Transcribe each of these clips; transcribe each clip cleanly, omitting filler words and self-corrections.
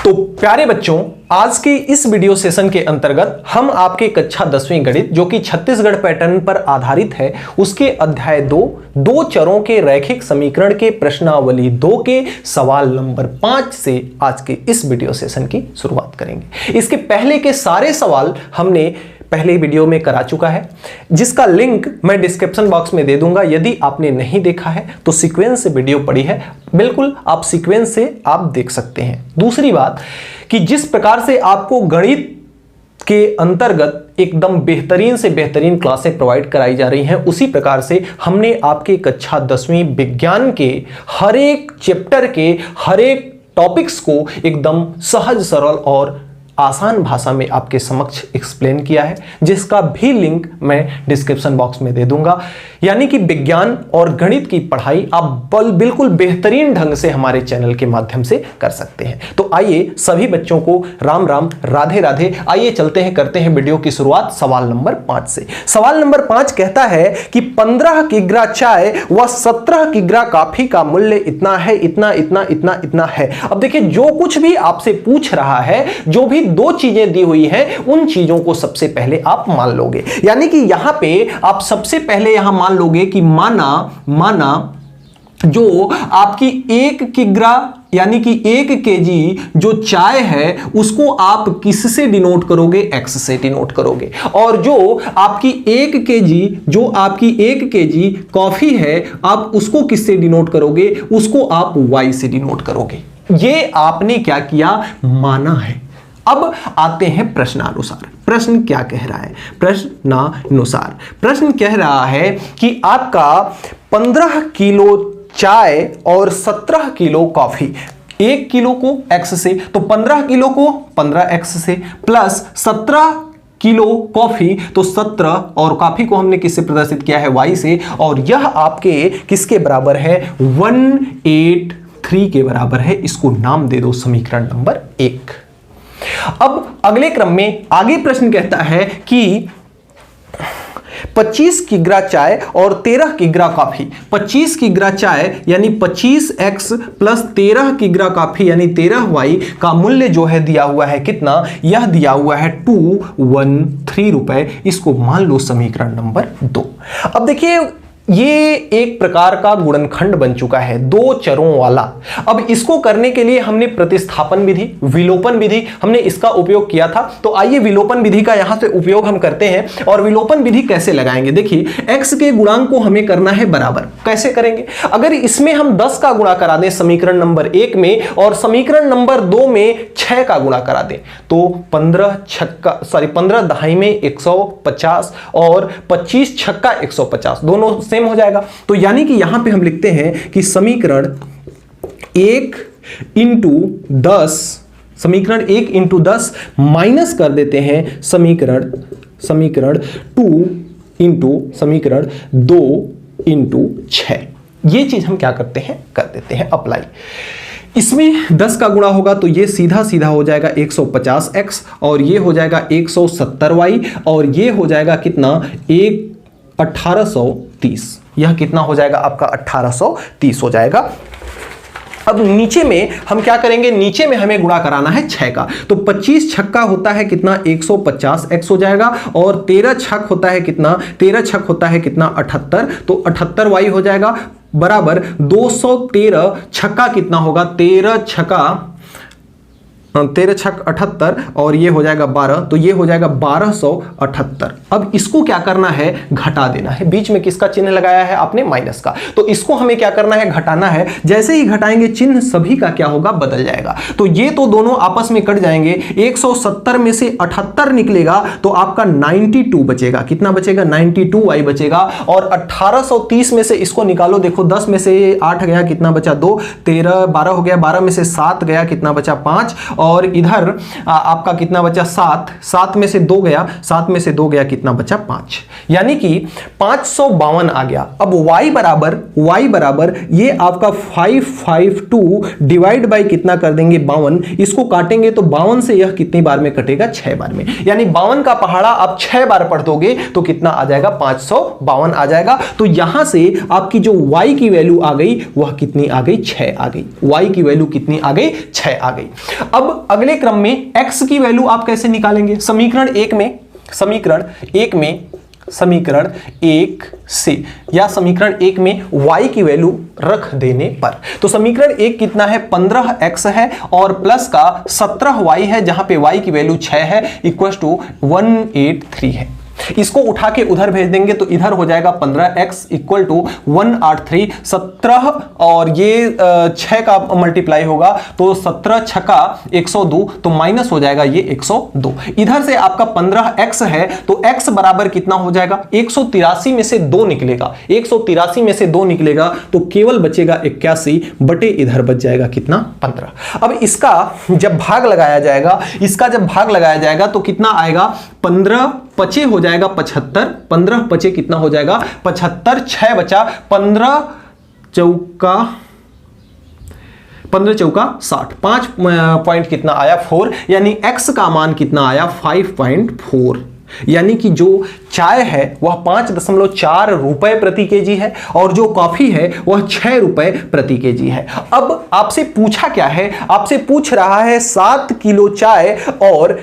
तो प्यारे बच्चों, आज के इस वीडियो सेशन के अंतर्गत हम आपके कक्षा 10वीं गणित जो कि छत्तीसगढ़ पैटर्न पर आधारित है उसके अध्याय 2 चरों के रैखिक समीकरण के प्रश्नावली 2 के सवाल नंबर 5 से आज के इस वीडियो सेशन की शुरुआत करेंगे। इसके पहले के सारे सवाल हमने पहले वीडियो में करा चुका है, जिसका लिंक मैं डिस्क्रिप्शन बॉक्स में दे दूंगा। यदि आपने नहीं देखा है तो सीक्वेंस से वीडियो पड़ी है, बिल्कुल आप सीक्वेंस से आप देख सकते हैं। दूसरी बात कि जिस प्रकार से आपको गणित के अंतर्गत एकदम बेहतरीन से बेहतरीन क्लासें प्रोवाइड कराई जा रही हैं, उसी प्रकार से हमने आपके कक्षा 10वीं विज्ञान के हर एक चैप्टर के हर एक टॉपिक्स को एकदम सहज सरल और आसान भाषा में आपके समक्ष एक्सप्लेन किया है, जिसका भी लिंक मैं डिस्क्रिप्शन बॉक्स में दे दूंगा। यानी कि विज्ञान और गणित की पढ़ाई आप बिल्कुल बेहतरीन ढंग से हमारे चैनल के माध्यम से कर सकते हैं। तो आइए सभी बच्चों को राम राम, राधे राधे। आइए चलते हैं, करते हैं वीडियो की शुरुआत सवाल नंबर 5 से। सवाल नंबर 5 कहता है कि 15 किग्रा चाय व 17 किग्रा कॉफी का मूल्य इतना है, इतना इतना इतना इतना है। अब देखिए, जो कुछ भी आपसे पूछ रहा है, जो भी 2 चीजें दी हुई हैं, उन चीजों को सबसे पहले आप मान लोगे। यानी कि यहां पे आप सबसे पहले यहां मान लोगे कि माना जो आपकी 1 किग्रा यानी कि 1 केजी जो चाय है उसको आप किससे डिनोट करोगे? एक्स से डिनोट करोगे। और जो आपकी 1 केजी कॉफी है आप उसको किससे डिनोट करोगे? उसको आप वाई से डिनोट करोगे। ये आपने क्या किया? माना है। अब आते हैं प्रश्नानुसार। प्रश्न क्या कह रहा है? प्रश्नानुसार प्रश्न कह रहा है कि आपका 15 किलो चाय और 17 किलो कॉफी, 1 किलो को x से, तो 15 किलो को 15x से, प्लस 17 किलो कॉफी तो 17, और कॉफी को हमने किससे प्रदर्शित किया है? y से। और यह आपके किसके बराबर है? 183 के बराबर है। इसको नाम दे दो समीकरण नंबर 1। अब अगले क्रम में आगे प्रश्न कहता है कि 25 किग्रा चाय और 13 किग्रा कॉफी। 25 किग्रा चाय यानी 25x प्लस 13 किग्रा कॉफी यानी 13y का मूल्य जो है दिया हुआ है कितना? यह दिया हुआ है 213 रुपए। इसको मान लो समीकरण नंबर 2। अब देखिए, ये एक प्रकार का गुणनखंड बन चुका है 2 चरों वाला। अब इसको करने के लिए हमने प्रतिस्थापन विधि, विलोपन विधि हमने इसका उपयोग किया था। तो आइए विलोपन विधि का यहां से उपयोग हम करते हैं। और विलोपन विधि कैसे लगाएंगे? देखिए, x के गुणांक को हमें करना है बराबर। कैसे करेंगे? अगर इसमें हम 10 का गुणा करा दें समीकरण नंबर 1 में, और समीकरण नंबर 2 में 6 का गुणा करा दें, तो 15 दहाई में 150 और 25 छक्का 150 दोनों सेम हो जाएगा। तो यानी कि यहां पे हम लिखते हैं कि समीकरण 1 इंटू 10, समीकरण 1 इंटू 10 माइनस कर देते हैं समीकरण 2 इंटू समीकरण 2 इंटू 6। ये चीज हम क्या करते हैं? कर देते हैं अप्लाई। इसमें 10 का गुणा होगा तो ये सीधा सीधा हो जाएगा 150x, और ये हो जाएगा 170y, और ये हो जाएगा कितना? 1830। यह कितना हो जाएगा? आपका 1830 हो जाएगा। अब नीचे में हम क्या करेंगे? नीचे में हमें गुणा कराना है 6 का। तो 25 छक्का होता है कितना? 150x हो जाएगा, और 13 छक होता है कितना? 13 छक होता है कितना? 78, तो 78y हो जाएगा बराबर 213 छक्का कितना होगा? 13 छक 78, और ये हो जाएगा 12, तो ये हो जाएगा 1278। अब इसको क्या करना है? घटा देना है। बीच में किसका चिन्ह लगाया है आपने? माइनस का। तो इसको हमें क्या करना है? घटाना है। जैसे ही घटाएंगे चिन्ह सभी का क्या होगा? बदल जाएगा। तो ये तो दोनों आपस में कट जाएंगे। 170 में से 78 निकलेगा तो आपका 92 बचेगा। कितना बचेगा? 92y बचेगा। और 1830 में से इसको निकालो, देखो 10 में से 8 गया, कितना बचा? 2, 13, 12 हो गया, 12 में से 7 गया, कितना बचा? 5, और इधर आपका कितना बचा? 7 में से 2 गया, 7 में से 2 गया, कितना बचा? 5। यानी कि 552 आ गया। अब y बराबर ये आपका 552 डिवाइड बाई कितना कर देंगे? 52। इसको काटेंगे तो 52 से यह कितनी बार में कटेगा? 6 बार में। यानी 52 का पहाड़ा आप 6 बार पढ़ दोगे तो कितना आ जाएगा? 552 आ जाएगा। तो यहां से आपकी जो y की वैल्यू आ गई वह कितनी आ गई? 6 आ गई। y की वैल्यू कितनी आ गई? 6 आ गई। अब अब अगले क्रम में x की वैल्यू आप कैसे निकालेंगे? समीकरण एक से या समीकरण एक में y की वैल्यू रख देने पर, तो समीकरण एक कितना है? 15x है और प्लस का 17y है, जहां पे y की वैल्यू 6 है, इक्वल टू 183 है। इसको उठा के उधर भेज देंगे तो इधर हो जाएगा 15x इक्वल टू 183, 17 और ये 6 का मल्टीप्लाई होगा तो 17 छक्का 102, तो माइनस हो जाएगा ये 102। इधर से आपका 15x है तो x बराबर कितना हो जाएगा? 183 में से 2 निकलेगा, 183 में से 2 निकलेगा तो केवल बचेगा 81 बटे इधर बच जाएगा कितना? 15। अब इसका जब भाग लगाया जाएगा, तो कितना आएगा? 15 पचे हो जाएगा 75, 15 पचे कितना हो जाएगा? 75, 6 बचा, 15 चौका 60, 5 पॉइंट कितना आया? 4, यानी x का मान कितना आया? 5.4। यानी कि जो चाय है वह 5.4 रुपए प्रति केजी है और जो कॉफी है वह 6 रुपए प्रति केजी है। अब आपसे पूछा क्या है? आपसे पूछ रहा है 7 किलो चाय और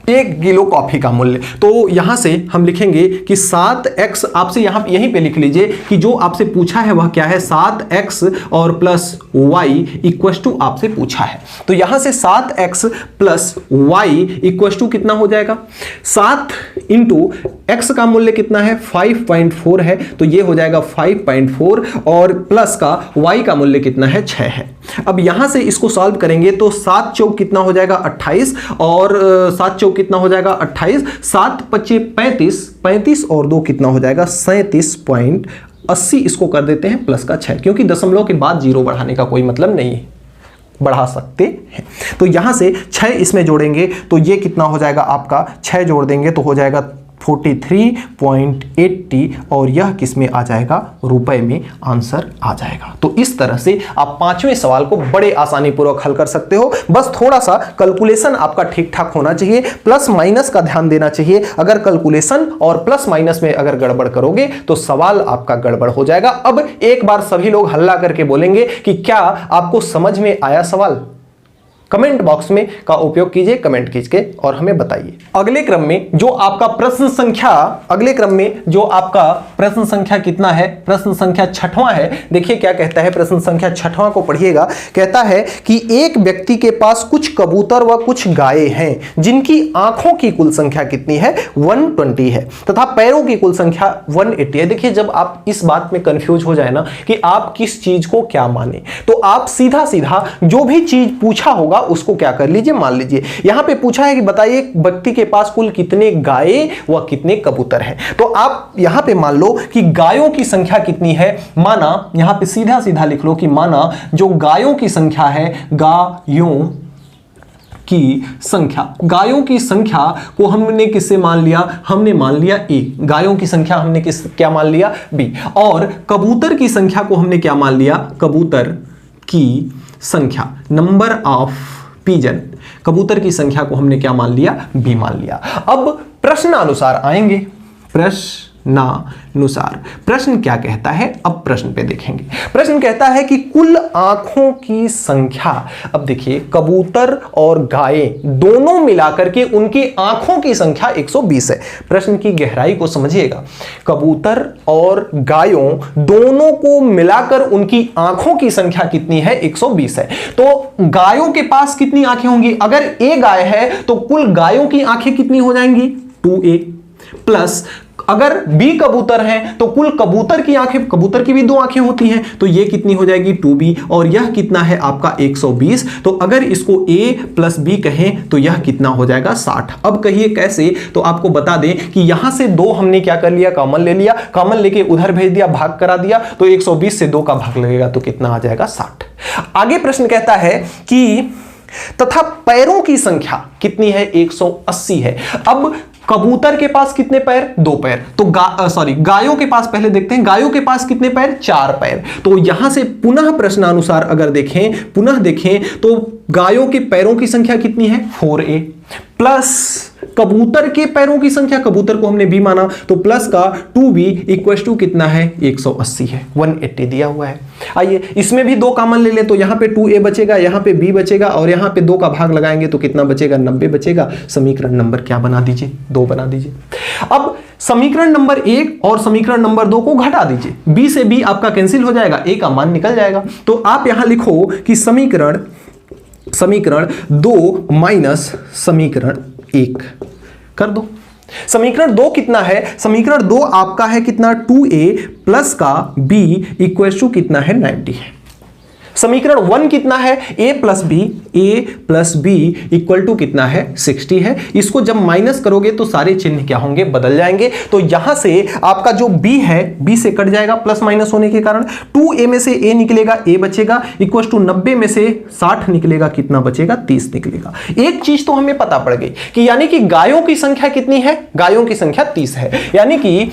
1 किलो कॉफी का मूल्य। तो यहां से हम लिखेंगे कि 7x, आपसे यहीं पे लिख लीजिए कि जो आपसे पूछा है वह क्या है? 7x और प्लस y इक्वल टू आपसे पूछा है। तो यहां से 7x plus y equal to कितना हो जाएगा? 7 इंटू x का मूल्य कितना है? 5.4 है, तो ये हो जाएगा 5.4 और प्लस का y का मूल्य कितना है? 6 है। अब यहां से इसको सॉल्व करेंगे तो 7 चौक कितना हो जाएगा? 28 और 7 चौक कितना हो जाएगा? 28, 7 पच्चे 35, 35 और 2 कितना हो जाएगा? 37.80। इसको कर देते हैं प्लस का 6, क्योंकि दशमलव के बाद जीरो बढ़ाने का कोई मतलब नहीं है, बढ़ा सकते हैं। तो यहां से 6 इसमें जोड़ेंगे तो ये कितना हो जाएगा? आपका 6 जोड़ देंगे तो हो जाएगा 43.80 और यह किस में आ जाएगा? रुपए में आंसर आ जाएगा। तो इस तरह से आप 5वें सवाल को बड़े आसानी पूर्वक हल कर सकते हो। बस थोड़ा सा कैलकुलेशन आपका ठीक ठाक होना चाहिए, प्लस माइनस का ध्यान देना चाहिए। अगर कैलकुलेशन और प्लस माइनस में अगर गड़बड़ करोगे तो सवाल आपका गड़बड़ हो जाएगा। अब एक बार सभी लोग हल्ला करके बोलेंगे कि क्या आपको समझ में आया सवाल? कमेंट बॉक्स में का उपयोग कीजिए, कमेंट कीजिए और हमें बताइए। अगले क्रम में जो आपका प्रश्न संख्या कितना है? प्रश्न संख्या 6वां है। देखिए क्या कहता है, प्रश्न संख्या 6वां को पढ़िएगा। कहता है कि एक व्यक्ति के पास कुछ कबूतर व कुछ गायें हैं जिनकी आंखों की कुल संख्या कितनी है? 120 है तथा पैरों की कुल संख्या 180 है। देखिए जब आप इस बात में कंफ्यूज हो जाए ना कि आप किस चीज को क्या माने, तो आप सीधा सीधा जो भी चीज पूछा होगा उसको क्या कर लीजिए, मान लीजिए। यहां पे पूछा है कि बताइए व्यक्ति के पास कुल कितने गायें व कितने कबूतर हैं। तो आप यहां पे मान लो कि गायों की संख्या कितनी है। माना यहां पे सीधा सीधा लिख लो कि माना जो गायों की संख्या है, गायों की संख्या को हमने किससे मान लिया? हमने मान लिया A। गायों की संख्या हमने क्या मान लिया? B। और कबूतर की संख्या को हमने क्या मान लिया? कबूतर की संख्या, नंबर ऑफ पिजन, कबूतर की संख्या को हमने क्या मान लिया? B मान लिया। अब प्रश्नानुसार आएंगे। प्रश्न क्या कहता है? अब प्रश्न पे देखेंगे। प्रश्न कहता है कि कुल आंखों की संख्या। अब देखिए कबूतर और गायें दोनों मिलाकर के उनकी आंखों की संख्या 120 है। प्रश्न की गहराई को समझिएगा। कबूतर और गायों दोनों को मिलाकर उनकी आंखों की संख्या कितनी है? 120 है। तो गायों के पास कितनी आंखें होंगी? अगर A गाय है तो कुल गायों की आंखें कितनी हो जाएंगी? 2A प्लस अगर B कबूतर हैं तो कुल कबूतर की आंखें, कबूतर की भी 2 आंखें होती हैं, तो ये कितनी हो जाएगी? 2B और यह कितना है आपका 120। तो अगर इसको A प्लस B कहें तो यह कितना हो जाएगा? 60। अब कहिए कैसे? तो आपको बता दें कि यहां से 2 हमने क्या कर लिया? कॉमन ले लिया, कॉमन लेके उधर भेज दिया, भाग करा दिया, तो 120 से 2 का भाग लगेगा तो कितना आ जाएगा? 60। आगे प्रश्न कहता है कि तथा पैरों की संख्या कितनी है? 180 है। अब कबूतर के पास कितने पैर? 2 पैर। तो गायों के पास पहले देखते हैं, गायों के पास कितने पैर? 4 पैर। तो यहां से पुनः प्रश्नानुसार अगर देखें तो गायों के पैरों की संख्या कितनी है? 4A प्लस कबूतर के पैरों की संख्या, कबूतर को हमने b माना, तो प्लस का 2b इक्वल टू कितना है 180 है, 180 दिया हुआ है। आइए इसमें भी 2 कॉमन ले ले, तो यहां पे 2a बचेगा, यहां पे b बचेगा और यहां पे 2 का भाग लगाएंगे तो कितना बचेगा 90 बचेगा। समीकरण नंबर क्या बना दीजिए 2 बना दीजिए। अब समीकरण नंबर 1 और समीकरण नंबर 2 को घटा दीजिए, b से b आपका कैंसिल हो जाएगा, a का मान निकल जाएगा। तो आप यहां लिखो कि समीकरण 2 माइनस समीकरण 1 कर दो। समीकरण 2 कितना है, समीकरण 2 आपका है कितना 2a प्लस का b इक्वल टू कितना है 90 है। समीकरण 1 कितना है a plus b equal to कितना है 60 है। इसको जब माइनस करोगे तो सारे चिन्ह क्या होंगे बदल जाएंगे। तो यहां से आपका जो b है b से कट जाएगा प्लस माइनस होने के कारण, 2a में से a निकलेगा, a बचेगा इक्वल टू 90 में से 60 निकलेगा, कितना बचेगा 30 निकलेगा। एक चीज तो हमें पता पड़ गई कि यानी कि गायों की संख्या कितनी है, गायों की संख्या 30 है, यानी कि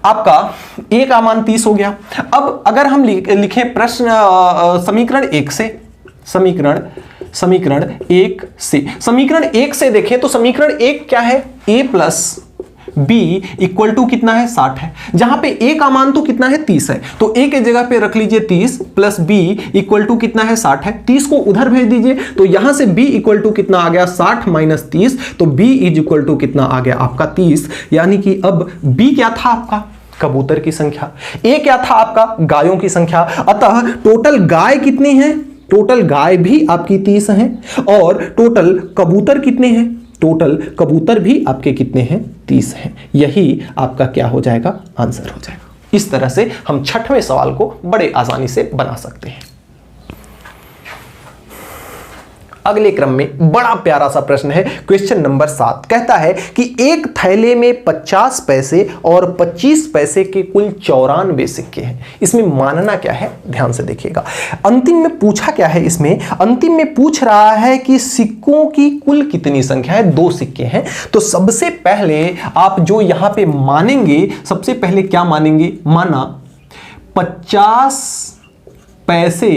आपका a का मान 30 हो गया। अब अगर हम लिखें प्रश्न समीकरण 1 से, समीकरण 1 से देखें तो समीकरण 1 क्या है, a plus b equal to कितना है 60 है, जहां पे a का मान तो कितना है 30 है, तो a के जगह पे रख लीजिए 30 प्लस b इक्वल टू कितना है 60 है। 30 को उधर भेज दीजिए तो यहां से b इक्वल टू कितना आ गया 60 माइनस 30, तो b इज इक्वल टू कितना आ गया आपका 30। यानी कि अब b क्या था आपका कबूतर की संख्या, a क्या था आपका गायों की संख्या, अतः टोटल गाय कितनी है, टोटल गाय भी आपकी 30 हैं और टोटल कबूतर कितने हैं, टोटल कबूतर भी आपके कितने हैं 30 हैं। यही आपका क्या हो जाएगा आंसर हो जाएगा। इस तरह से हम 6वें सवाल को बड़े आसानी से बना सकते हैं। अगले क्रम में बड़ा प्यारा सा प्रश्न है, क्वेश्चन नंबर 7 कहता है कि एक थैले में 50 पैसे और 25 पैसे के कुल 94 सिक्के हैं। इसमें मानना क्या है, ध्यान से देखिएगा। अंतिम में पूछा क्या है, इसमें अंतिम में पूछ रहा है कि सिक्कों की कुल कितनी संख्या है, 2 सिक्के हैं। तो सबसे पहले आप जो यहां पे मानेंगे, सबसे पहले क्या मानेंगे, माना 50 पैसे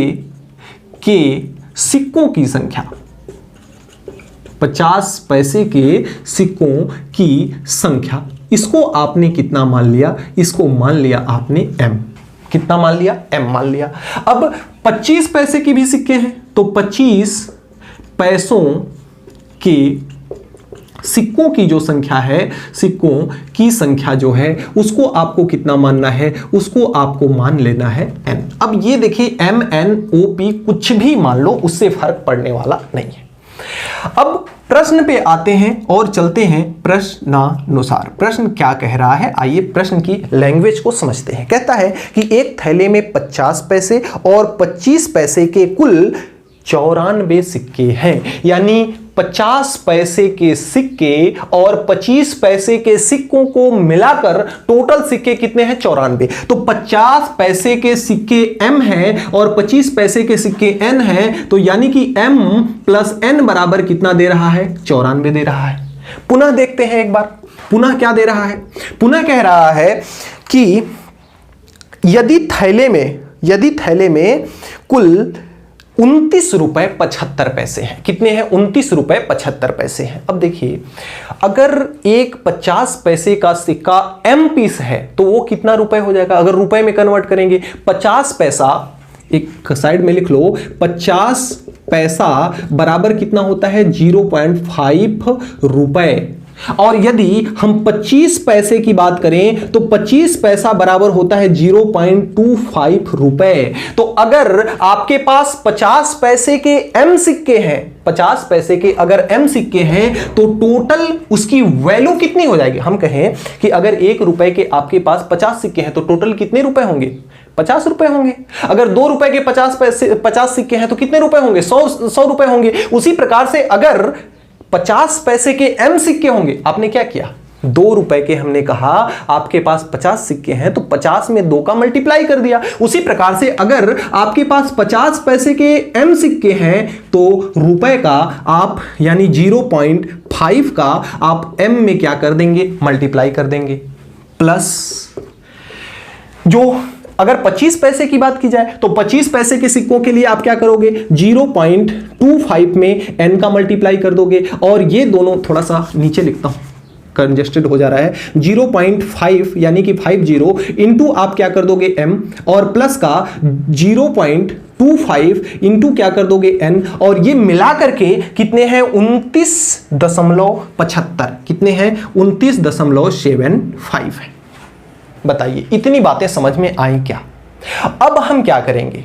के सिक्कों की संख्या, 50 पैसे के सिक्कों की संख्या, इसको आपने कितना मान लिया, इसको मान लिया आपने m। कितना मान लिया, m मान लिया। अब 25 पैसे के भी सिक्के हैं तो 25 पैसों के सिक्कों की जो संख्या है, सिक्कों की संख्या जो है उसको आपको कितना मानना है, उसको आपको मान लेना है n। अब ये देखिए m n o p कुछ भी मान लो, उससे फर्क पड़ने वाला नहीं है। अब प्रश्न पे आते हैं और चलते हैं प्रश्नानुसार। प्रश्न क्या कह रहा है, आइए प्रश्न की लैंग्वेज को समझते हैं। कहता है कि एक थैले में 50 पैसे और 25 पैसे के कुल 94 सिक्के हैं, यानी 50 पैसे के सिक्के और 25 पैसे के सिक्कों को मिलाकर टोटल सिक्के कितने हैं 94। तो 50 पैसे के सिक्के m हैं और 25 पैसे के सिक्के n हैं, तो यानी कि m प्लस n बराबर कितना दे रहा है 94 दे रहा है। पुनः देखते हैं एक बार, पुनः क्या दे रहा है, पुनः कह रहा है कि यदि थैले में कुल 29 रुपए 75 पैसे हैं। कितने हैं, 29 रुपए 75 पैसे हैं। अब देखिए अगर एक 50 पैसे का सिक्का m पीस है तो वो कितना रुपए हो जाएगा, अगर रुपए में कन्वर्ट करेंगे 50 पैसा, एक साइड में लिख लो, 50 पैसा बराबर कितना होता है 0.5 रुपए। और यदि हम 25 पैसे की बात करें तो 25 पैसा बराबर होता है 0.25 रुपए। तो अगर आपके पास 50 पैसे के m सिक्के हैं, 50 पैसे के अगर m सिक्के हैं तो टोटल उसकी वैल्यू कितनी हो जाएगी। हम कहें कि अगर 1 रुपए के आपके पास 50 सिक्के हैं तो टोटल कितने रुपए होंगे, 50 रुपए होंगे। अगर 2 रुपए के 50 सिक्के हैं तो कितने रुपए होंगे, 100 रुपए होंगे। उसी प्रकार से अगर 50 पैसे के m सिक्के होंगे, आपने क्या किया, 2 रुपए के हमने कहा आपके पास 50 सिक्के हैं तो 50 में 2 का मल्टीप्लाई कर दिया। उसी प्रकार से अगर आपके पास 50 पैसे के m सिक्के हैं तो रुपए का आप यानी 0.5 का आप m में क्या कर देंगे, मल्टीप्लाई कर देंगे, प्लस जो अगर 25 पैसे की बात की जाए तो 25 पैसे के सिक्कों के लिए आप क्या करोगे, 0.25 में n का मल्टीप्लाई कर दोगे, और ये दोनों थोड़ा सा नीचे लिखता हूं, कंजेस्टेड हो जा रहा है, 0.5 यानी कि 50 इंटू आप क्या कर दोगे m, और प्लस का 0.25 इंटू क्या कर दोगे n, और ये मिला करके कितने हैं 29.75, कितने हैं 29.75 है। बताइए इतनी बातें समझ में आई क्या? अब हम क्या करेंगे,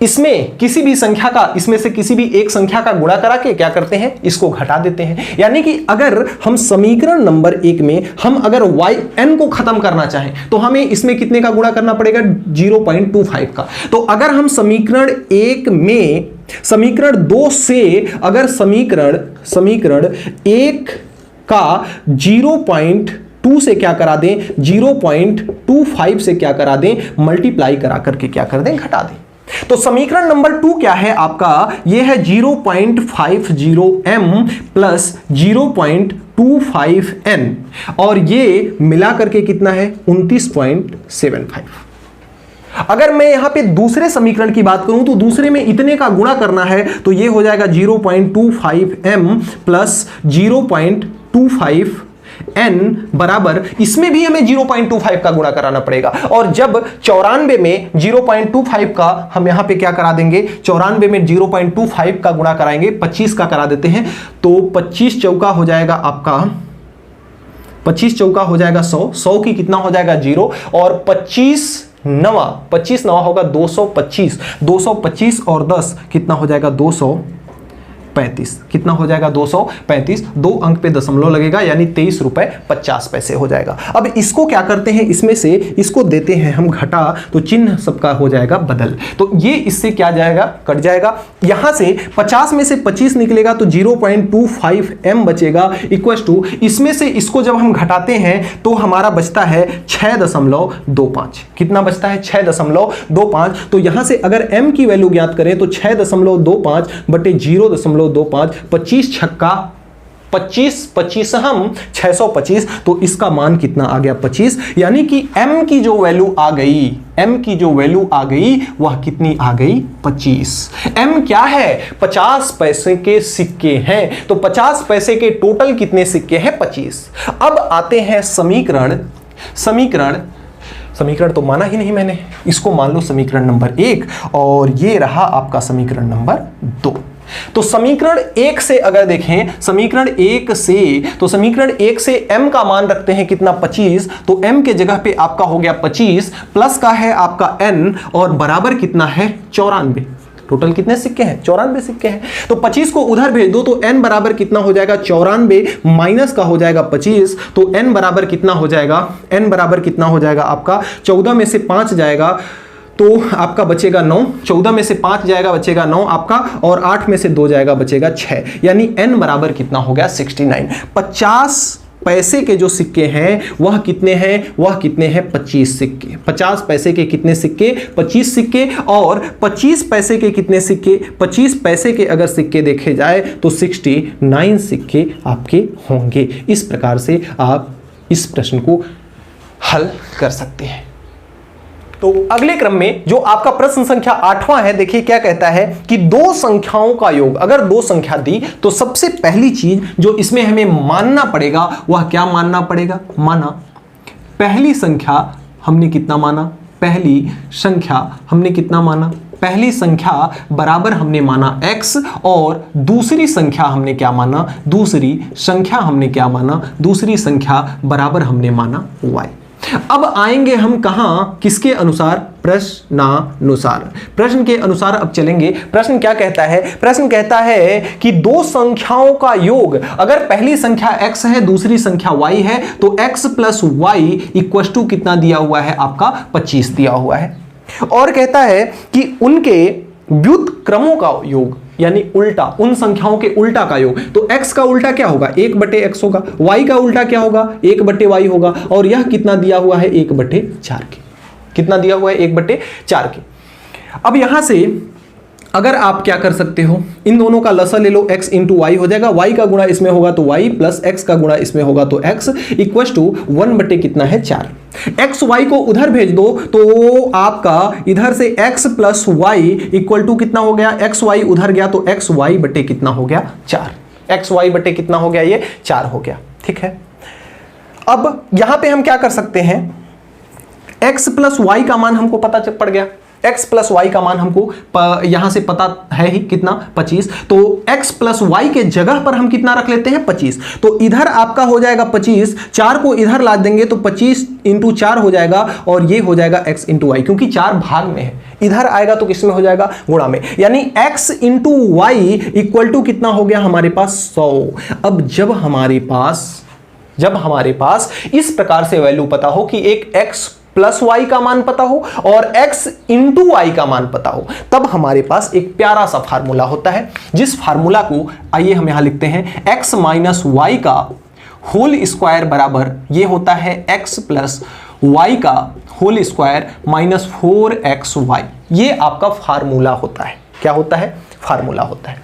इसमें किसी भी संख्या का, इसमें से किसी भी एक संख्या का गुणा करा के क्या करते हैं, इसको घटा देते हैं। यानी कि अगर हम समीकरण नंबर 1 में हम अगर yn को खत्म करना चाहें तो हमें इसमें कितने का गुणा करना पड़ेगा, 0.25 का। तो अगर हम समीकरण 1 में समीकरण 2 से अगर समीकरण 1 का 0.2 से क्या करा दें, 0.25 से क्या करा दें, मल्टीप्लाई करा करके क्या कर दें, घटा दें। तो समीकरण नंबर 2 क्या है आपका, यह है 0.50m प्लस 0.25n, और ये मिला करके कितना है 29.75। अगर मैं यहां पे दूसरे समीकरण की बात करूं तो दूसरे में इतने का गुणा करना है, तो ये हो जाएगा 0.25m प्लस 0.25n बराबर, इसमें भी हमें 0.25 का गुणा कराना पड़ेगा। और जब 94 में 0.25 का हम यहां पे क्या करा देंगे, 94 में 0.25 का गुणा कराएंगे, 25 का करा देते हैं, तो 25 चौका हो जाएगा आपका, 25 चौका हो जाएगा 100, 100 की कितना हो जाएगा 0, और 25 नवा होगा 225, 225 और 10 कितना हो जाएगा 235, कितना हो जाएगा 235, 2 अंक पे दशमलव लगेगा यानी 23 रुपए 50 पैसे हो जाएगा। अब इसको क्या करते हैं, इसमें से इसको देते हैं हम घटा, तो चिन्ह सबका हो जाएगा बदल, तो ये इससे क्या जाएगा, कट जाएगा। यहां से 50 में से 25 निकलेगा तो 0.25m बचेगा, इक्वल टू इसमें से इसको जब हम घटाते हैं तो हमारा बचता है 6.25, कितना बचता है 6.25। तो यहां से अगर m की वैल्यू ज्ञात करें तो 6.25 बटे 0.25, 25 छक्का 25 हम 625, तो इसका मान कितना आ गया 25, यानी कि m की जो वैल्यू आ गई, वह कितनी आ गई 25। m क्या है, 50 पैसे के सिक्के हैं, तो 50 पैसे के टोटल कितने सिक्के हैं 25। अब आते हैं समीकरण तो माना ही नहीं मैंने, इसको मान लो समीकरण नंबर 1, और ये रहा आपका समीकरण नंबर 2। तो समीकरण 1 से अगर देखें, समीकरण 1 से m का मान रखते हैं कितना 25, तो m के जगह पे आपका हो गया 25, प्लस का है आपका n, और बराबर कितना है 94। टोटल कितने सिक्के हैं, 94 सिक्के हैं। तो 25 को उधर भेज दो तो n बराबर कितना हो जाएगा 94, माइनस का हो जाएगा 25, तो n बराबर कितना हो जाएगा, n बराबर कितना हो जाएगा आपका, 14 में से 5 जाएगा तो आपका बचेगा 9, 14 में से 5 जाएगा बचेगा 9 आपका, और 8 में से 2 जाएगा बचेगा 6, यानी n बराबर कितना हो गया 69। 50 पैसे के जो सिक्के हैं वह कितने हैं, 25 सिक्के। 50 पैसे के कितने सिक्के, 25 सिक्के, और 25 पैसे के कितने सिक्के, 25 पैसे के अगर सिक्के देखे जाए तो 69 सिक्के आपके होंगे। इस प्रकार से आप इस प्रश्न को हल कर सकते हैं। तो अगले क्रम में जो आपका प्रश्न संख्या 8वां है, देखिए क्या कहता है कि दो संख्याओं का योग, अगर दो संख्या दी तो सबसे पहली चीज जो इसमें हमें मानना पड़ेगा वह क्या मानना पड़ेगा, माना पहली संख्या हमने कितना माना, पहली संख्या बराबर हमने माना x, और दूसरी संख्या हमने क्या माना, दूसरी संख्या बराबर हमने माना y। अब आएंगे हम कहां, किसके अनुसार, प्रश्नानुसार। प्रश्न के अनुसार अब चलेंगे। प्रश्न क्या कहता है, प्रश्न कहता है कि दो संख्याओं का योग, अगर पहली संख्या x है दूसरी संख्या y है, तो x plus y equal to कितना दिया हुआ है आपका 25 दिया हुआ है। और कहता है कि उनके व्युत्क्रमों का योग, यानी उल्टा, उन संख्याओं के उल्टा का योग, तो x का उल्टा क्या होगा 1/x होगा, y का उल्टा क्या होगा 1/y होगा, और यह कितना दिया हुआ है 1/4 के, कितना दिया हुआ है 1/4 के। अब यहां से अगर आप क्या कर सकते हो, इन दोनों का लसा ले लो, x इंटू वाई हो जाएगा, y का गुणा इसमें होगा तो y, प्लस x का गुणा इसमें होगा तो x, इक्वल टू 1/कितना है 4। एक्स वाई को उधर भेज दो तो आपका इधर से x plus y equal to कितना हो गया, एक्स वाई उधर गया तो एक्स वाई बटे कितना हो गया 4, एक्स वाई बटे कितना हो गया, ये 4 हो गया। ठीक है, अब यहां पे हम क्या कर सकते हैं, x प्लस वाई का मान हमको पता पड़ गया, x प्लस वाई का मान हमको यहां से पता है ही कितना 25, तो x प्लस वाई के जगह पर हम कितना रख लेते हैं 25, तो इधर आपका हो जाएगा 25, 4 को इधर ला देंगे तो 25 इंटू 4 हो जाएगा और ये हो जाएगा x इंटू वाई, क्योंकि 4 भाग में है, इधर आएगा तो किस में हो जाएगा, गुणा में, यानी x into y equal to कितना हो गया हमारे पास 100। अब जब हमारे पास इस प्रकार से वैल्यू पता हो कि एक x प्लस वाई का मान पता हो और x इंटू वाई का मान पता हो, तब हमारे पास एक प्यारा सा फार्मूला होता है, जिस फार्मूला को आइए हम यहां लिखते हैं, x माइनस वाई का होल स्क्वायर बराबर ये होता है x प्लस वाई का होल स्क्वायर माइनस 4xy, ये आपका फार्मूला होता है। क्या होता है, फार्मूला होता है।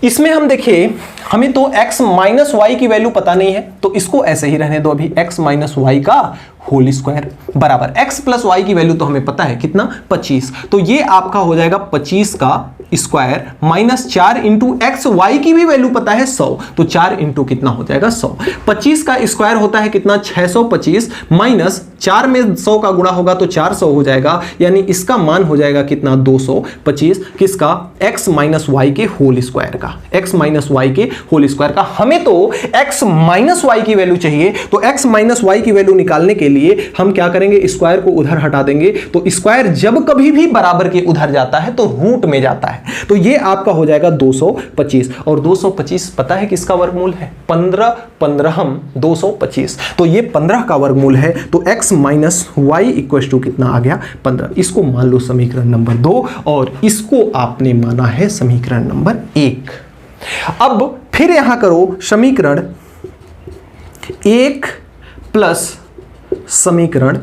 इसमें हम देखिए, हमें तो x माइनस वाई की वैल्यू पता नहीं है, तो इसको ऐसे ही रहने दो अभी, x माइनस वाई का होल स्क्वायर बराबर x प्लस वाई की वैल्यू तो हमें पता है कितना 25, तो ये आपका हो जाएगा 25 का square minus 4 into x y की भी वैल्यू पता है 100, तो 4 इंटू कितना हो जाएगा 100, 25 का स्क्वायर होता है कितना 625 माइनस 4 में 100 का गुणा होगा तो 400 हो जाएगा, यानी इसका मान हो जाएगा कितना 225, किसका, x माइनस वाई के होल स्क्वायर का, x माइनस वाई के होल स्क्वायर का। हमें तो x माइनस वाई की वैल्यू चाहिए, तो x माइनस वाई की वैल्यू निकालने के लिए हम क्या करेंगे, स्क्वायर को उधर हटा देंगे, तो स्क्वायर जब कभी भी बराबर के उधर जाता है तो रूट में जाता है, तो ये आपका हो जाएगा 225, और 225 पता है किसका वर्गमूल है, 15 225, तो ये 15 का वर्गमूल है, तो x minus y equal to कितना आ गया 15। इसको मान लो समीकरण नंबर 2 और इसको आपने माना है समीकरण नंबर 1। अब फिर यहां करो समीकरण 1 प्लस समीकरण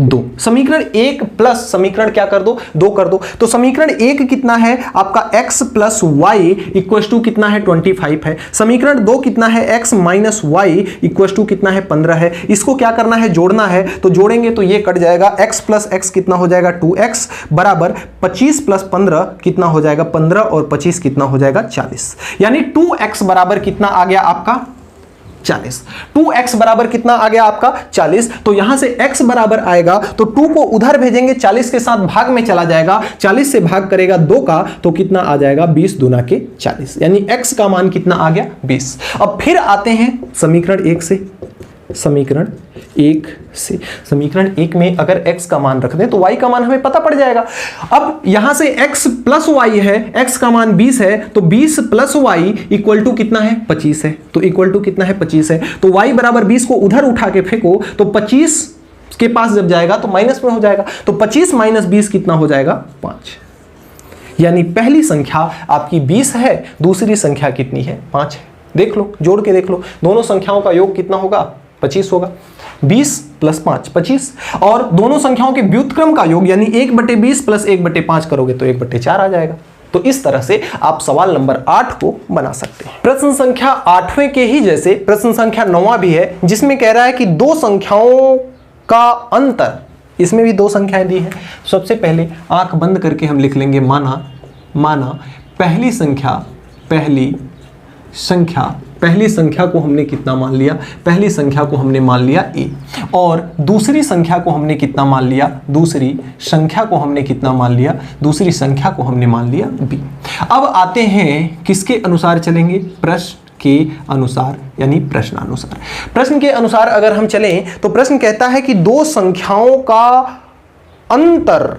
2, समीकरण 1 प्लस समीकरण क्या कर दो 2 कर दो, तो समीकरण 1 कितना है आपका x plus y equal to कितना है 25 है, समीकरण 2 कितना है x minus y equal to कितना है 15 है, इसको क्या करना है जोड़ना है, तो जोड़ेंगे तो ये कट जाएगा, x प्लस x कितना हो जाएगा 2x बराबर 25 प्लस 15 कितना हो जाएगा 15 और 25 कितना हो जाएगा 40, यानी 2x बराबर कितना आ गया आपका 40, 2x बराबर कितना आ गया आपका 40, तो यहां से x बराबर आएगा तो 2 को उधर भेजेंगे, 40 के साथ भाग में चला जाएगा, 40 से भाग करेगा 2 का तो कितना आ जाएगा 20 दूना के 40, यानी x का मान कितना आ गया 20। अब फिर आते हैं समीकरण 1 से, समीकरण 1 से, समीकरण 1 में अगर x का मान रख दें तो y का मान हमें पता पड़ जाएगा। अब यहां से x प्लस वाई है, x का मान 20 है, तो 20 प्लस वाई इक्वल टू कितना है 25 है, तो इक्वल टू कितना है 25 है, तो y बराबर 20 को उधर उठा के फेंको तो 25 के पास जब जाएगा तो माइनस में हो जाएगा, तो 25 माइनस 20 कितना हो जाएगा 5, यानी पहली संख्या आपकी 20 है, दूसरी संख्या कितनी है 5 है। देख लो, जोड़ के देख लो, दोनों संख्याओं का योग कितना होगा 25 होगा, 20 प्लस 5 25, और दोनों संख्याओं के व्युत्क्रम का योग यानी 1/20 प्लस 1/5 करोगे तो 1/4 आ जाएगा। तो इस तरह से आप सवाल नंबर 8 को बना सकते हैं। प्रश्न संख्या 8वें के ही जैसे प्रश्न संख्या 9वां भी है, जिसमें कह रहा है कि दो संख्याओं का अंतर, इसमें भी दो संख्याएं दी है। सबसे पहले आंख बंद करके हम लिख लेंगे माना पहली संख्या को हमने कितना मान लिया, पहली संख्या को हमने मान लिया a, और दूसरी संख्या को हमने कितना मान लिया, दूसरी संख्या को हमने कितना मान लिया, दूसरी संख्या को हमने मान लिया b। अब आते हैं किसके अनुसार चलेंगे, प्रश्न के अनुसार, यानी प्रश्नानुसार। प्रश्न के अनुसार अगर हम चलें तो प्रश्न कहता है कि दो संख्याओं का अंतर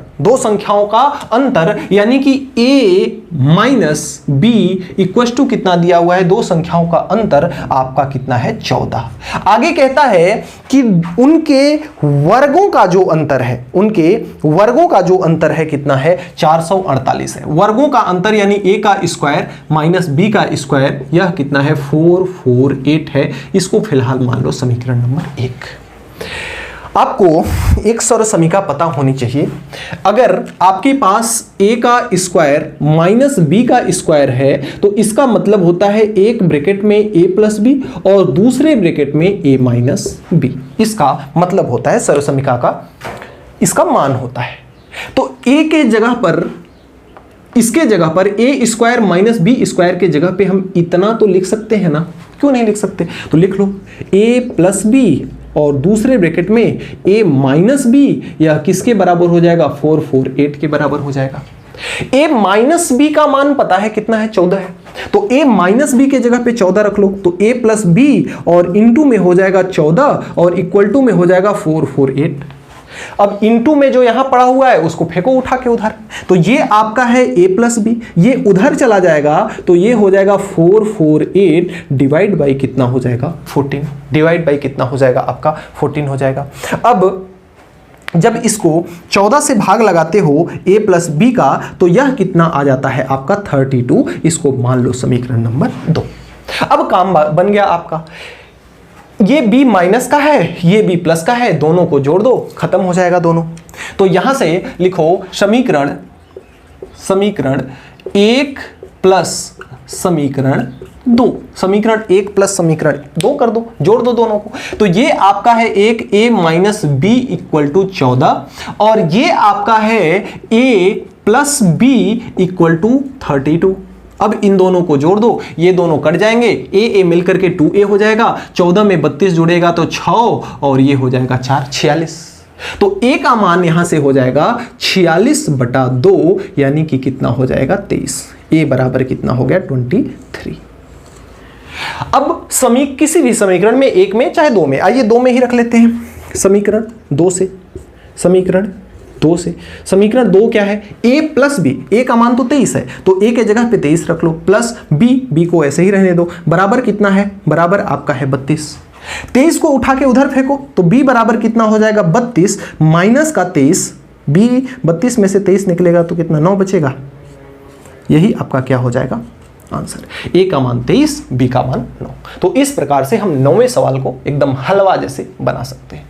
यानी कि a minus b equal to कितना दिया हुआ है, दो संख्याओं का अंतर आपका कितना है 14। आगे कहता है कि उनके वर्गों का जो अंतर है कितना है 448 है। वर्गों का अंतर यानी a का स्क्वायर माइनस b का स्क्वायर, यह कितना है 448 है। इसको फिलहाल मान लो समीकरण नंबर 1। आपको एक सर्वसमीका पता होनी चाहिए। अगर आपके पास a का स्क्वायर माइनस बी का स्क्वायर है तो इसका मतलब होता है एक ब्रैकेट में a प्लस बी और दूसरे ब्रैकेट में a माइनस बी। इसका मतलब होता है सर्वसमीका का इसका मान होता है। तो a के जगह पर इसके जगह पर a square minus b square के जगह पे हम इतना तो लिख सकते हैं ना, क्यों नहीं लिख सकते? तो लिख लो a प्लस बी और दूसरे ब्रैकेट में a माइनस बी, यह किसके बराबर हो जाएगा? 448 के बराबर हो जाएगा। a माइनस बी का मान पता है कितना है? 14 है। तो a माइनस बी के जगह पे 14 रख लो तो a प्लस बी और इंटू में हो जाएगा 14 और इक्वल टू में हो जाएगा 448। अब इनटू में जो यहां पड़ा हुआ है उसको फेंको उठा के उधर, तो ये आपका है a प्लस बी, ये उधर चला जाएगा तो ये हो जाएगा 448 डिवाइड बाई कितना हो जाएगा? 14। डिवाइड बाई कितना हो जाएगा? आपका 14 हो जाएगा। अब जब इसको 14 से भाग लगाते हो a प्लस बी का तो यह कितना आ जाता है? आपका 32। इसको मान लो समीकरण नंबर 2। अब काम बन गया आपका। ये b माइनस का है, ये b प्लस का है, दोनों को जोड़ दो, खत्म हो जाएगा दोनों। तो यहां से लिखो समीकरण 1 प्लस समीकरण 2। समीकरण 1 प्लस समीकरण 2 कर दो, जोड़ दो दोनों को। तो ये आपका है एक a minus b equal to 14 और ये आपका है a plus b equal to 32। अब इन दोनों को जोड़ दो, ये दोनों कट जाएंगे, a मिलकर के 2a हो जाएगा, 14 में 32 जुड़ेगा तो 6 और ये हो जाएगा 4, 46। तो a का मान यहां से हो जाएगा 46/2 यानी कि कितना हो जाएगा? 23। a बराबर कितना हो गया? 23। अब किसी भी समीकरण में एक में चाहे दो में, आइए दो में ही रख लेते हैं। समीकरण 2 से समीकरण 2 क्या है? a प्लस बी, a का मान तो 23 है तो a के जगह पे 23 रख लो, प्लस b को ऐसे ही रहने दो, बराबर कितना है? बराबर आपका है 32। 23 को उठा के उधर फेंको तो b बराबर कितना हो जाएगा? 32 माइनस का 23, b 32 में से 23 निकलेगा तो कितना? 9 बचेगा। यही आपका क्या हो जाएगा? आंसर। a का मान 23, b का मान 9। तो इस प्रकार से हम 9वें सवाल को एकदम हलवा जैसे बना सकते हैं।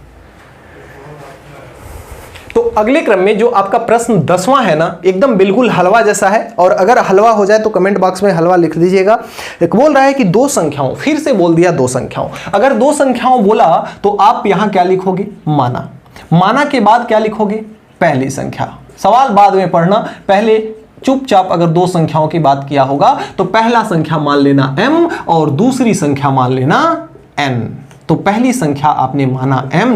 तो अगले क्रम में जो आपका प्रश्न 10वां है ना, एकदम बिल्कुल हलवा जैसा है, और अगर हलवा हो जाए तो कमेंट बॉक्स में हलवा लिख दीजिएगा। एक बोल रहा है कि 2 संख्याओं, फिर से बोल दिया 2 संख्याओं। अगर 2 संख्याओं बोला तो आप यहां क्या लिखोगे? माना। माना के बाद क्या लिखोगे? पहली संख्या। सवाल बाद में पढ़ना, पहले चुपचाप अगर 2 संख्याओं की बात किया होगा तो पहला संख्या मान लेना m और दूसरी संख्या मान लेना n। तो पहली संख्या आपने माना m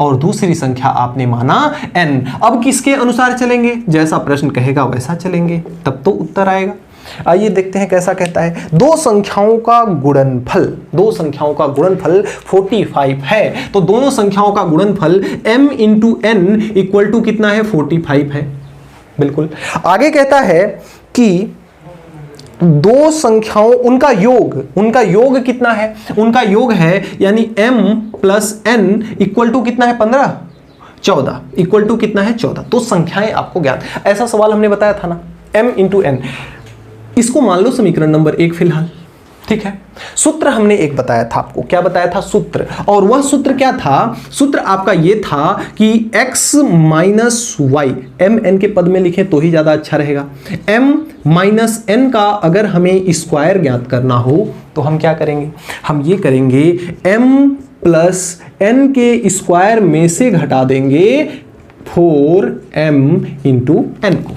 और दूसरी संख्या आपने माना n। अब किसके अनुसार चलेंगे? जैसा प्रश्न कहेगा वैसा चलेंगे, तब तो उत्तर आएगा। आइए देखते हैं कैसा कहता है। 2 संख्याओं का गुणनफल 45 है, तो दोनों संख्याओं का गुणनफल m into n equal to कितना है? 45 है। बिल्कुल। आगे कहता है कि 2 संख्याओं उनका योग कितना है? उनका योग है यानी m plus n equal to कितना है? 15, 14 इक्वल टू कितना है? 14। तो संख्याएं आपको ज्ञात, ऐसा सवाल हमने बताया था ना, m इंटू n। इसको मान लो समीकरण नंबर 1 फिलहाल, ठीक है। सूत्र हमने एक बताया था आपको, क्या बताया था? सूत्र। और वह सूत्र क्या था? सूत्र आपका ये था कि x minus y, m n के पद में लिखें तो ही ज्यादा अच्छा रहेगा। m माइनस n का अगर हमें स्क्वायर ज्ञात करना हो तो हम क्या करेंगे? हम ये करेंगे m प्लस n के स्क्वायर में से घटा देंगे 4m इंटू n को।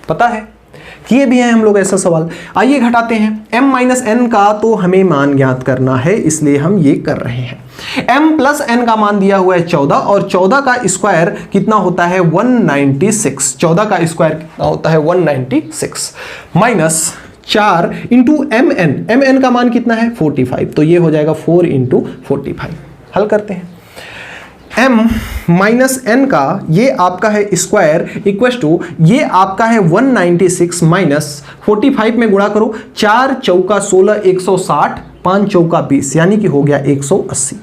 पता है, किए भी हैं हम लोग ऐसा सवाल। आइए घटाते हैं। m माइनस n का तो हमें मान ज्ञात करना है, इसलिए हम ये कर रहे हैं। m प्लस n का मान दिया हुआ है 14 और 14 का स्क्वायर कितना होता है? 196। 14 का स्क्वायर कितना होता है? 196 माइनस 4 इंटू mn का मान कितना है? 45। तो ये हो जाएगा 4 इंटू 45। हल करते हैं। m माइनस n का ये आपका है स्क्वायर इक्वल टू ये आपका है 196 माइनस 45 में गुणा करो, 4 चौका 16 160, 5 चौका 20 यानी कि हो गया 180।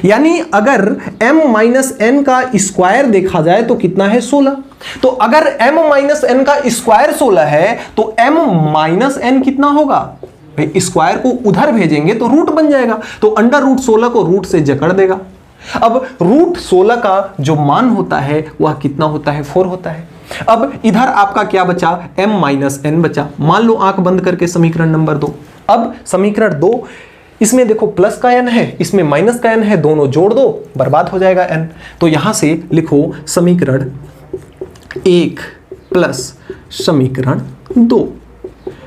यानी अगर m माइनस n का स्क्वायर देखा जाए तो कितना है? 16। तो अगर m माइनस n का स्क्वायर 16 है तो m माइनस n कितना होगा? भाई स्क्वायर को उधर भेजेंगे तो रूट बन जाएगा, तो अंडर रूट 16 को रूट से जकड़ देगा। अब रूट 16 का जो मान होता है वह कितना होता है, 4 होता है। अब इधर आपका क्या बचा, m माइनस n बचा। मान लो आंख बंद करके समीकरण नंबर 2। अब समीकरण 2, इसमें देखो प्लस का n है, इसमें माइनस का n है, दोनों जोड़ दो, बर्बाद हो जाएगा n। तो यहां से लिखो समीकरण 1 प्लस समीकरण 2।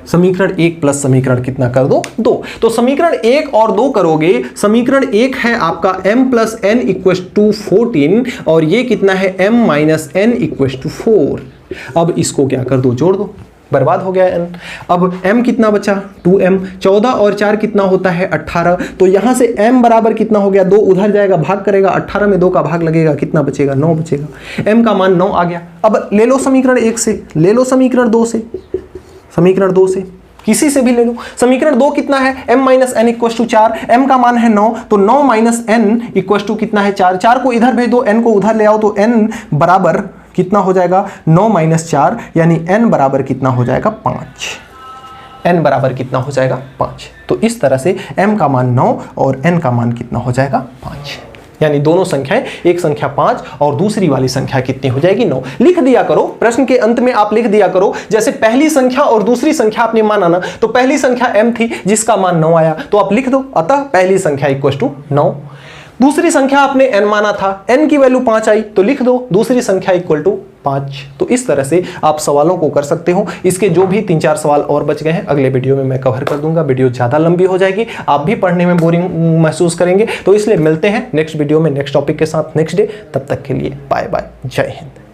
समीकरण 1 प्लस समीकरण कितना कर दो, 2। तो समीकरण 1 और 2 करोगे, समीकरण 1 है आपका m plus n equal to 14 और ये कितना है m minus n equal to 4। अब इसको क्या कर दो, जोड़ दो, बर्बाद हो गया n। अब m कितना बचा, 2m। 14 और 4 कितना होता है, 18। तो यहां से m बराबर कितना हो गया, 2 उधर जाएगा, भाग करेगा, 18 में 2 का भाग लगेगा, कितना बचेगा, 9 बचेगा। m का मान 9 आ गया। अब ले लो समीकरण 1 से, ले लो समीकरण 2 से, समीकरण 2 से किसी से भी ले लो। समीकरण 2 कितना है, m minus n equal to 4, m का मान है 9, तो 9 माइनस n इक्वल टू कितना है, 4। 4 को इधर भेज दो, n को उधर ले आओ, तो n बराबर कितना हो जाएगा, 9 माइनस 4, यानी n बराबर कितना हो जाएगा, 5। n बराबर कितना हो जाएगा, 5। तो इस तरह से m का मान 9 और n का मान कितना हो जाएगा, 5। यानी दोनों संख्याएं, एक संख्या 5 और दूसरी वाली संख्या कितनी हो जाएगी, 9। लिख दिया करो, प्रश्न के अंत में आप लिख दिया करो, जैसे पहली संख्या और दूसरी संख्या आपने माना ना, तो पहली संख्या m थी जिसका मान 9 आया, तो आप लिख दो, अतः पहली संख्या इक्वल टू 9। दूसरी संख्या आपने n माना था, n की वैल्यू 5 आई, तो लिख दो दूसरी संख्या इक्वल टू 5। तो इस तरह से आप सवालों को कर सकते हो। इसके जो भी 3-4 सवाल और बच गए हैं अगले वीडियो में मैं कवर कर दूंगा। वीडियो ज़्यादा लंबी हो जाएगी, आप भी पढ़ने में बोरिंग महसूस करेंगे, तो इसलिए मिलते हैं नेक्स्ट वीडियो में नेक्स्ट टॉपिक के साथ नेक्स्ट डे। तब तक के लिए बाय बाय, जय हिंद।